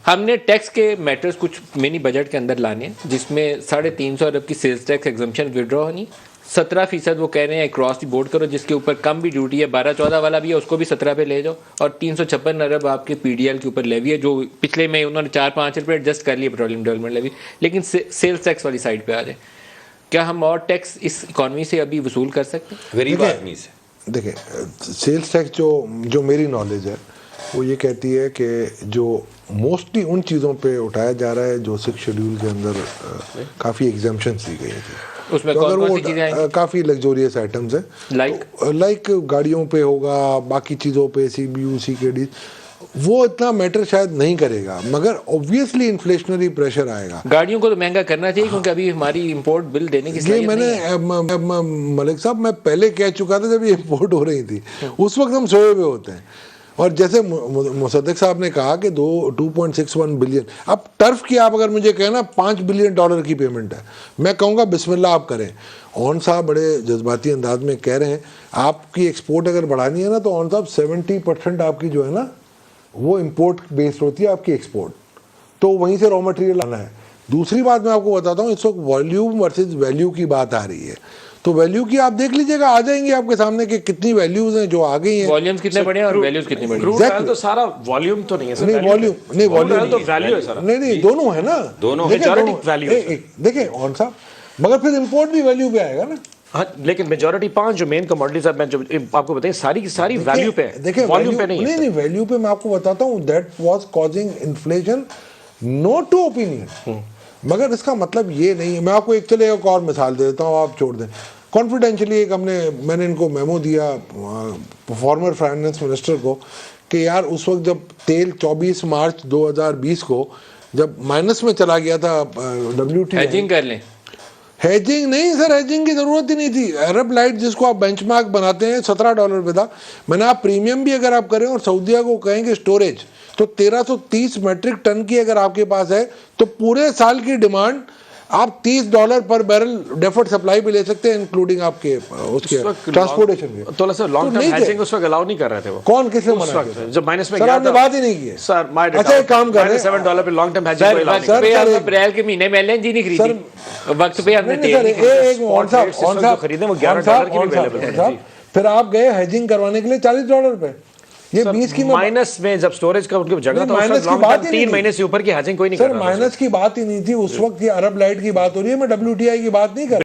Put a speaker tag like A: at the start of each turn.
A: हमने टैक्स के मैटर्स कुछ मिनी बजट के अंदर लाने हैं, जिसमें 350 अरब की सेल्स टैक्स एग्जम्पशन विड्रॉ होनी, 17% वो कह रहे हैं क्रॉस दी बोर्ड करो, जिसके ऊपर कम भी ड्यूटी है, 12-14 वाला भी है उसको भी 17 पे ले जाओ, और 356 अरब आपके पीडीएल के ऊपर लेवी है, जो पिछले में उन्होंने 4-5 रुपये एडजस्ट कर लिया पेट्रोलियम डेवलपमेंट लेवी, लेकिन सेल्स टैक्स वाली साइड पे आ जाए। क्या हम और टैक्स इस इकॉनमी से अभी वसूल कर सकते हैं
B: गरीब आदमी से?
C: देखिए, सेल्स टैक्स जो मेरी नॉलेज है वो ये कहती है कि जो मोस्टली उन चीज़ों पे उठाया जा रहा है जो 6 शेड्यूल के अंदर काफ़ी एग्जाम्पशंस दी गई थी,
A: उसमें
C: तो
A: कौन
C: अगर
A: सी चीज़ें
C: वो काफ़ी लग्जोरियस आइटम्स है, लाइक गाड़ियों पे होगा, बाकी चीज़ों पे CBU CKD, वो इतना मैटर शायद नहीं करेगा, मगर ऑब्वियसली इन्फ्लेशनरी प्रेशर आएगा।
A: गाड़ियों को तो महंगा करना चाहिए, क्योंकि अभी हमारी इंपोर्ट बिल देने की
C: ये मैंने मलिक साहब मैं पहले कह चुका था जब ये इंपोर्ट हो रही थी, उस वक्त हम सोए हुए होते हैं। और जैसे मुसद्दिक साहब ने कहा कि 2.61 बिलियन, अब टर्फ की आप अगर मुझे कहना $5 बिलियन की पेमेंट है, मैं कहूँगा बिस्मिल्लाह आप करें। ऑन साहब बड़े जज्बाती अंदाज में कह रहे हैं आपकी एक्सपोर्ट अगर बढ़ानी है ना, तो ऑन साहब 70% आपकी जो है ना वो इंपोर्ट बेस्ड होती है आपकी एक्सपोर्ट, तो वहीं से रॉ मटेरियल लाना है। दूसरी बात मैं आपको बताता हूँ, इस वक्त वॉल्यूम वर्सेस वैल्यू की बात आ रही है, तो वैल्यू की आप देख लीजिएगा, आ जाएंगे आपके सामने कि कितनी वैल्यूज हैं जो आ गई हैं।
A: वॉल्यूम्स कितने बढ़े और वैल्यूज कितनी बढ़ी?
B: क्रूड ऑयल तो सारा वॉल्यूम तो नहीं है सर,
C: नहीं वॉल्यूम
B: तो वैल्यू है सर।
C: नहीं दोनों है ना,
B: दोनों मेजॉरिटी वैल्यू है।
C: देखिए ऑन साहब, मगर फिर इंपोर्ट भी वैल्यू पे आएगा ना।
B: हाँ, लेकिन मेजॉरिटी 5 जो मेन कमोडिटीज मैं जो आपको बताएं सारी की सारी वैल्यू पे है,
C: देखिए
B: वॉल्यूम पे नहीं है।
C: नहीं वैल्यू पे मैं आपको बताता हूँ, that was causing inflation, not to opinion, मगर इसका मतलब ये नहीं है। मैं आपको एक और मिसाल दे देता हूँ, आप छोड़ दें। कॉन्फिडेंशियली एक मैंने इनको मेमो दिया फॉर्मर फाइनेंस मिनिस्टर को कि यार उस वक्त जब तेल 24 मार्च 2020 को जब माइनस में चला गया था, WTI
A: हेजिंग कर लें।
C: हेजिंग नहीं सर, हेजिंग की जरूरत ही नहीं थी। अरब लाइट जिसको आप बेंचमार्क बनाते हैं $17 पे था। मैंने आप प्रीमियम भी अगर आप करें और सऊदीया को कहेंगे स्टोरेज, तो 1330 मेट्रिक टन की अगर आपके पास है, तो पूरे साल की डिमांड आप $30 पर बैरल डेफर्ड सप्लाई भी ले सकते हैं, इंक्लूडिंग आपके उसके ट्रांसपोर्टेशन के।
B: तो सर लॉन्ग टर्म हेजिंग उस वक्त अलाउ नहीं कर रहे थे वो।
C: कौन किसने मना किया?
B: जब माइनस में
C: सर आपने बात ही नहीं की है
B: सर।
C: अच्छा एक काम कर रहे हैं,
B: $7 पे लॉन्ग टर्म हेजिंग को अलाउ नहीं कर रहे।
A: सर अप्रैल के महीने में LNG नहीं खरीदी, वक्त पे हमने तेल
B: खरीदे, वो $11 की भी अवेलेबल है।
C: फिर आप गए हेजिंग करवाने के लिए $40 पे, ये 20 की
B: माइनस में जब स्टोरेज का उनकी जगह था,
C: माइनस की बात ही
B: 3 महीने से ऊपर की हेजिंग कोई नहीं कर
C: रहा। सर माइनस की बात ही नहीं थी उस वक्त, ये अरब लाइट की बात हो रही है, मैं WTI की बात नहीं कर